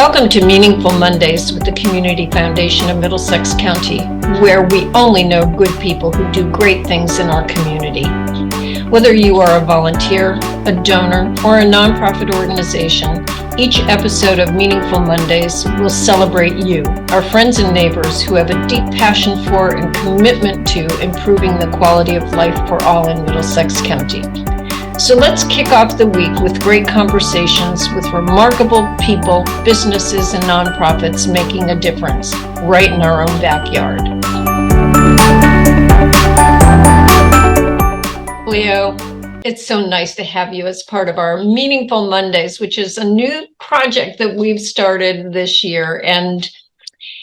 Welcome to Meaningful Mondays with the Community Foundation of Middlesex County, where we only know good people who do great things in our community. Whether you are a volunteer, a donor, or a nonprofit organization, each episode of Meaningful Mondays will celebrate you, our friends and neighbors who have a deep passion for and commitment to improving the quality of life for all in Middlesex County. So let's kick off the week with great conversations with remarkable people, businesses, and nonprofits making a difference right in our own backyard. Clio, it's so nice to have you as part of our Meaningful Mondays, which is a new project that we've started this year. And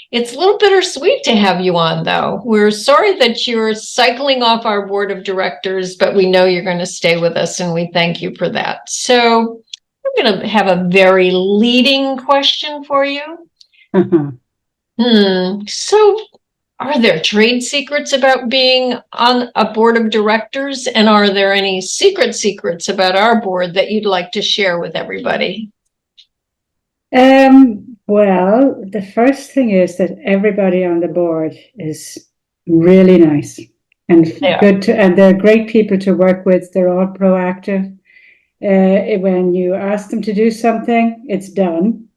it's a little bittersweet to have you on, though. We're sorry that you're cycling off our board of directors, but we know you're going to stay with us, and we thank you for that. So I'm going to have a very leading question for you. So are there trade secrets about being on a board of directors? And are there any secrets about our board that you'd like to share with everybody? Well, the first thing is that everybody on the board is really nice and good and they're great people to work with. They're all proactive. When you ask them to do something, it's done.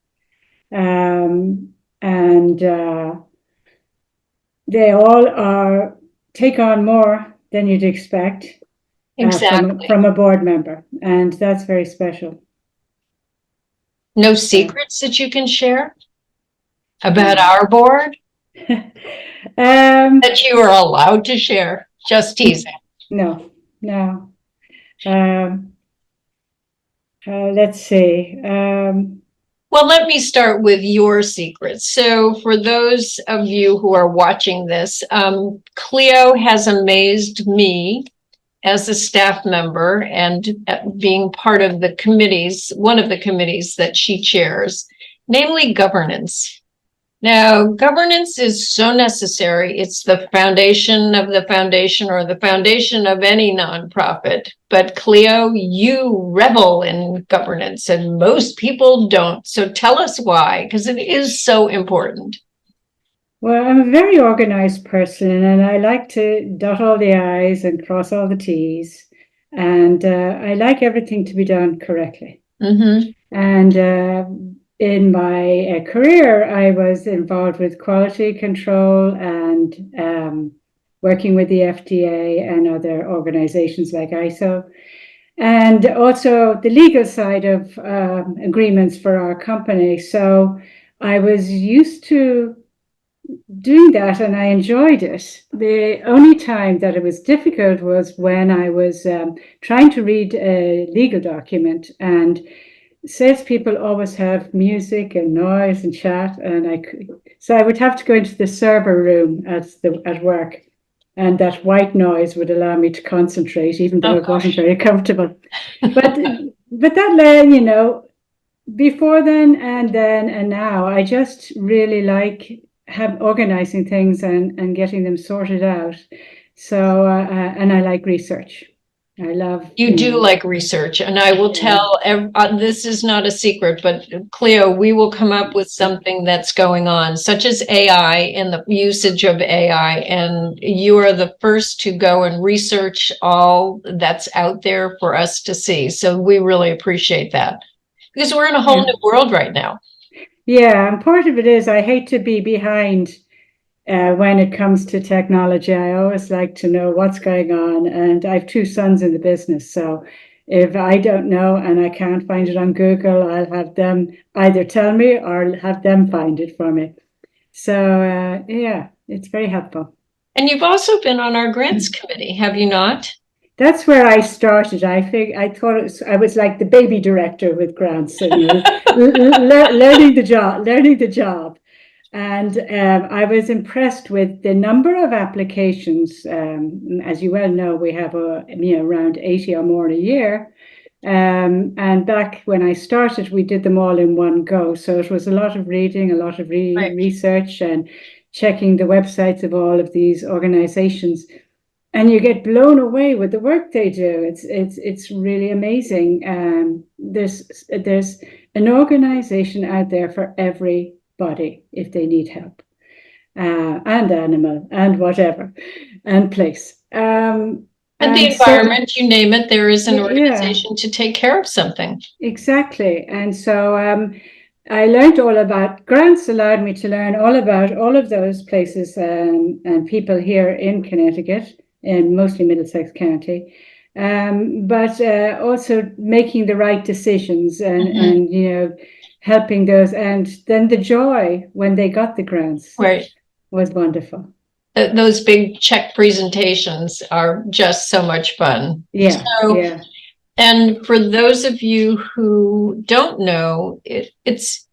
They all take on more than you'd expect from a board member, and that's very special. No secrets that you can share about our board that you are allowed to share? Just teasing. No. Let's see. Well, let me start with your secrets. So for those of you who are watching this, Clio has amazed me as a staff member and being part of the committees, one of the committees that she chairs, namely governance. Now, governance is so necessary. It's the foundation of the foundation, or the foundation of any nonprofit. But Clio, you revel in governance, and most people don't. So tell us why, because it is so important. Well, I'm a very organized person, and I like to dot all the I's and cross all the T's. And I like everything to be done correctly. Mm-hmm. And in my career, I was involved with quality control and working with the FDA and other organizations like ISO. And also the legal side of agreements for our company. So I was used to doing that, and I enjoyed it. The only time that it was difficult was when I was trying to read a legal document, and salespeople always have music and noise and chat, and so I would have to go into the server room at work, and that white noise would allow me to concentrate, even though it wasn't very comfortable. But that led, before then and now, I just really like organizing things and getting them sorted out. So and I like research. I love you do like research, and I will tell this is not a secret, but Clio, we will come up with something that's going on, such as AI and the usage of AI, and you are the first to go and research all that's out there for us to see. So we really appreciate that, because we're in a whole new world right now. Yeah, and part of it is I hate to be behind when it comes to technology. I always like to know what's going on, and I have two sons in the business. So if I don't know and I can't find it on Google, I'll have them either tell me or have them find it for me. So it's very helpful. And you've also been on our grants committee, have you not? That's where I started. I thought I was like the baby director with grants, learning the job. And I was impressed with the number of applications. As you well know, we have around 80 or more in a year. And back when I started, we did them all in one go. So it was a lot of reading, a lot of research, and checking the websites of all of these organizations. And you get blown away with the work they do. It's really amazing. There's an organization out there for everybody if they need help, and animal and whatever, and place. And the environment, you name it, there is an organization to take care of something. Exactly. And so I learned all about grants, allowed me to learn all about all of those places and people here in Connecticut, and mostly Middlesex County, but also making the right decisions and you know, helping those. And then the joy when they got the grants was wonderful. Those big check presentations are just so much fun. Yeah. And for those of you who don't know, it's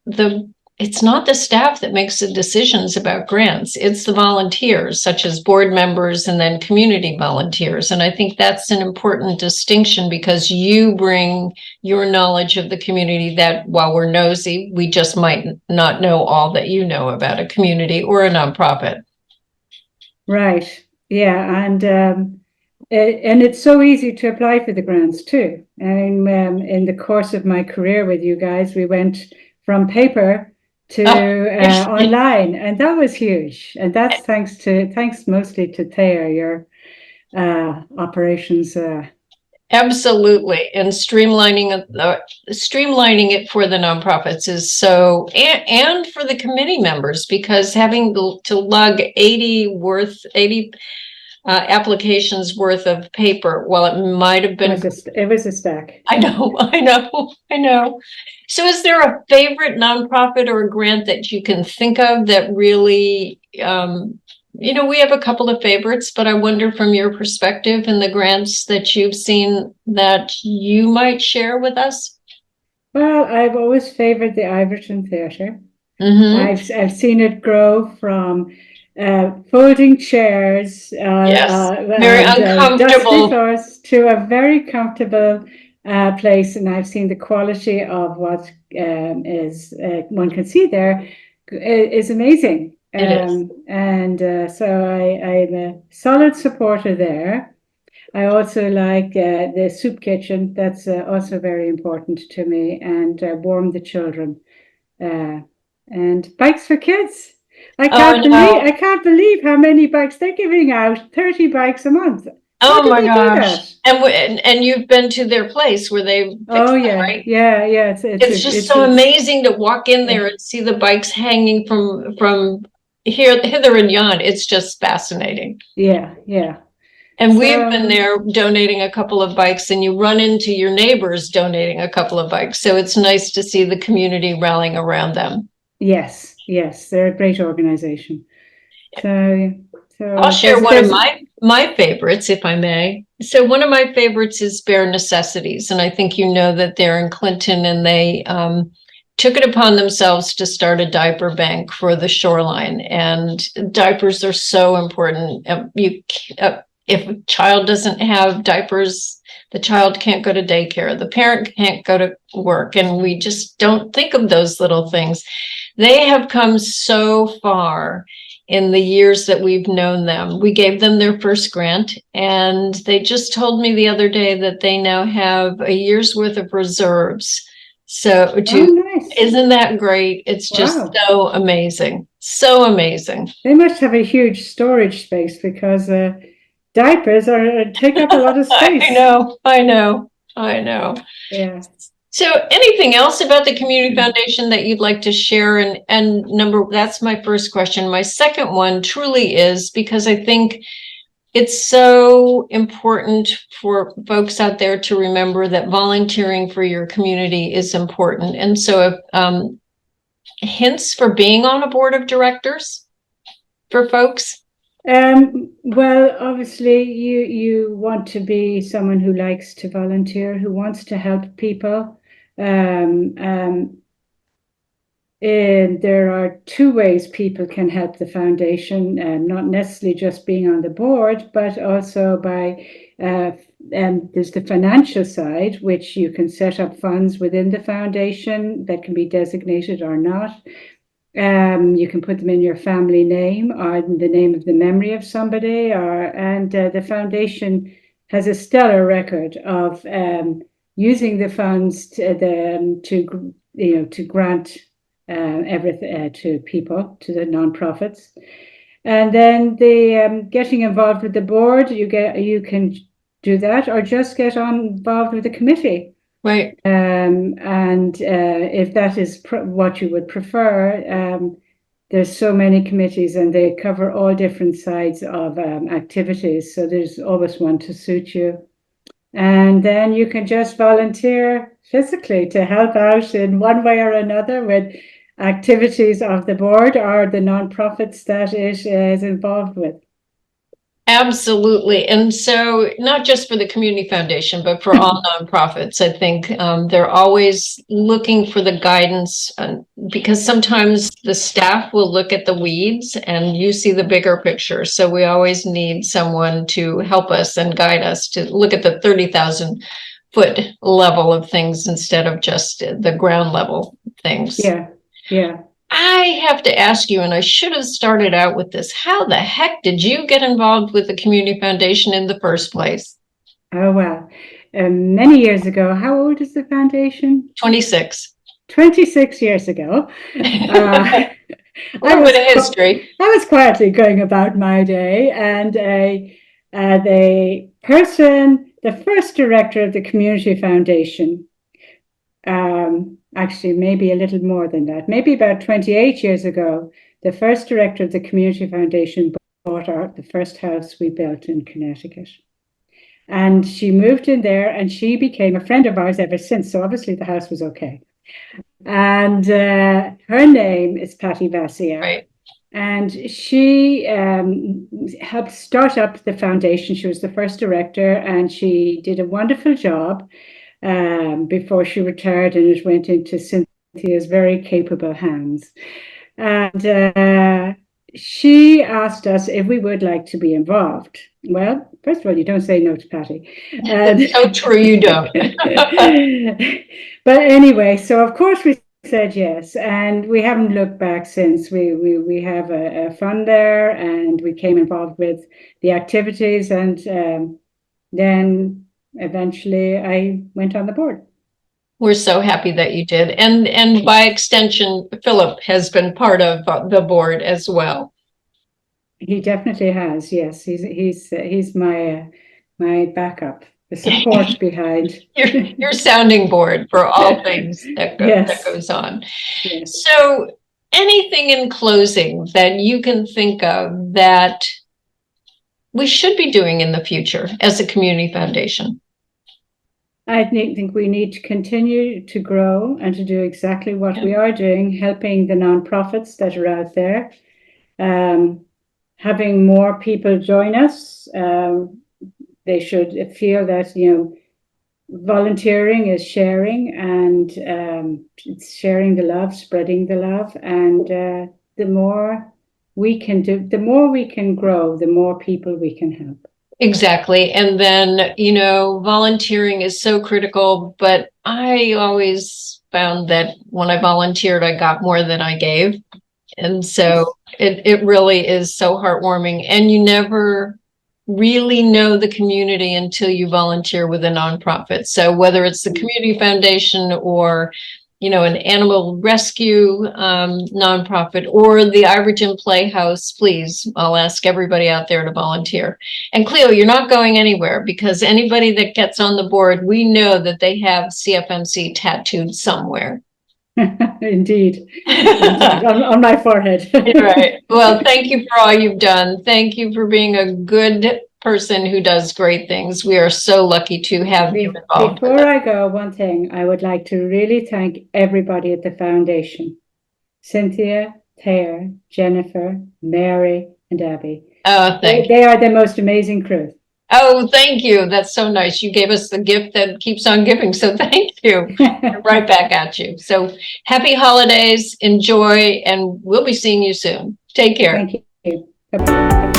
not the staff that makes the decisions about grants. It's the volunteers, such as board members and then community volunteers. And I think that's an important distinction, because you bring your knowledge of the community that, while we're nosy, we just might not know all that you know about a community or a nonprofit. Right. Yeah. And it's so easy to apply for the grants too. And in the course of my career with you guys, we went from paper to online, and that was huge. And that's thanks mostly to Thea, your operations. Absolutely. And streamlining it for the nonprofits is so, and for the committee members, because having to lug 80 applications worth of paper, well, it might have been, it was a stack. I know. So is there a favorite nonprofit or a grant that you can think of that really, you know, we have a couple of favorites, but I wonder from your perspective and the grants that you've seen that you might share with us? Well, I've always favored the Iverton Theatre. I've seen it grow from folding chairs, very uncomfortable, dusty floors, to a very comfortable place, and I've seen the quality of what is one can see there is amazing. So I'm a solid supporter there. I also like the soup kitchen. That's also very important to me, and Warm the Children, and Bikes for Kids. I can't believe how many bikes they're giving out. 30 bikes a month. Oh my gosh! And you've been to their place where they fix them, right? Yeah. It's just so amazing to walk in there and see the bikes hanging from hither and yon. It's just fascinating. Yeah. And we've been there donating a couple of bikes, and you run into your neighbors donating a couple of bikes. So it's nice to see the community rallying around them. Yes, they're a great organization. So I'll share one of my favorites, if I may. So one of my favorites is Bare Necessities, and I think you know that they're in Clinton, and they took it upon themselves to start a diaper bank for the shoreline. And diapers are so important. If a child doesn't have diapers, the child can't go to daycare, the parent can't go to work, and we just don't think of those little things. They have come so far in the years that we've known them. We gave them their first grant, and they just told me the other day that they now have a year's worth of reserves. So nice. Isn't that great? It's just so amazing. So amazing. They must have a huge storage space, because diapers take up a lot of space. I know. Yeah. So anything else about the Community Foundation that you'd like to share? And that's my first question. My second one truly is, because I think it's so important for folks out there to remember that volunteering for your community is important. And so hints for being on a board of directors for folks? Well, obviously you want to be someone who likes to volunteer, who wants to help people. And there are two ways people can help the foundation, not necessarily just being on the board, but also by, there's the financial side, which you can set up funds within the foundation that can be designated or not. You can put them in your family name or in the name of the memory of somebody, and the foundation has a stellar record of using the funds to to grant everything to people, to the nonprofits. And then the getting involved with the board, you can do that, or just get involved with the committee. Right. And if that is what you would prefer, there's so many committees and they cover all different sides of activities. So there's always one to suit you. And then you can just volunteer physically to help out in one way or another with activities of the board or the nonprofits that it is involved with. Absolutely. And so not just for the community foundation, but for all nonprofits, I think they're always looking for the guidance, because sometimes the staff will look at the weeds and you see the bigger picture. So we always need someone to help us and guide us to look at the 30,000 foot level of things instead of just the ground level things. Yeah. Yeah. I have to ask you, and I should have started out with this, how the heck did you get involved with the Community Foundation in the first place? Oh, well, many years ago. How old is the foundation? 26. 26 years ago. A little bit of history. I was quietly going about my day, and the first director of the Community Foundation, actually maybe a little more than that, maybe about 28 years ago, the first director of the Community Foundation bought the first house we built in Connecticut. And she moved in there and she became a friend of ours ever since. So obviously the house was okay. And her name is Patty Vassia. Right. And she helped start up the foundation. She was the first director and she did a wonderful job before she retired, and it went into Cynthia's very capable hands. And she asked us if we would like to be involved. Well, first of all, you don't say no to Patty. That's so true, you don't. But anyway, so of course we said yes, and we haven't looked back since. We have a fund there, and we came involved with the activities, and then eventually I went on the board. We're so happy that you did. And by extension, Philip has been part of the board as well. He definitely has, yes. He's my backup, the support behind. Your sounding board for all things that goes on. Yes. So anything in closing that you can think of that we should be doing in the future as a community foundation? I think we need to continue to grow and to do exactly what we are doing, helping the nonprofits that are out there, having more people join us. They should feel that, volunteering is sharing, and it's sharing the love, spreading the love. And the more we can do, the more we can grow, the more people we can help. Exactly. And then, volunteering is so critical, but I always found that when I volunteered, I got more than I gave. And so it really is so heartwarming. And you never really know the community until you volunteer with a nonprofit. So whether it's the community foundation or an animal rescue nonprofit or the Iverton Playhouse, please, I'll ask everybody out there to volunteer. And Clio, you're not going anywhere, because anybody that gets on the board, we know that they have CFMC tattooed somewhere. Indeed. on my forehead. Right. Well, thank you for all you've done. Thank you for being a good person who does great things. We are so lucky to have you involved. Before I go, one thing, I would like to really thank everybody at the foundation. Cynthia, Thayer, Jennifer, Mary, and Abby. Oh, they are the most amazing crew. Oh, thank you. That's so nice. You gave us the gift that keeps on giving. So thank you. Right back at you. So happy holidays. Enjoy. And we'll be seeing you soon. Take care. Thank you. Bye-bye.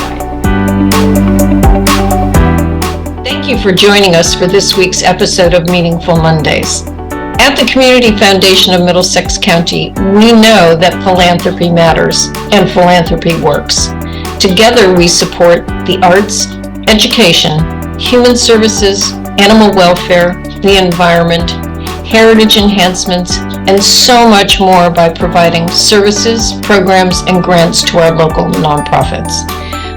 Thank you for joining us for this week's episode of Meaningful Mondays. At the Community Foundation of Middlesex County, we know that philanthropy matters and philanthropy works. Together, we support the arts, education, human services, animal welfare, the environment, heritage enhancements, and so much more by providing services, programs, and grants to our local nonprofits.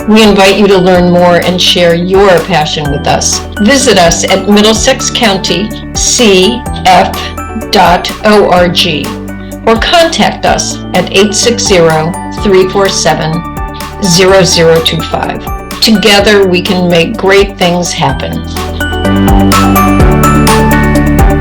We invite you to learn more and share your passion with us. Visit us at middlesexcountycf.org or contact us at 860-347-0025. Together we can make great things happen.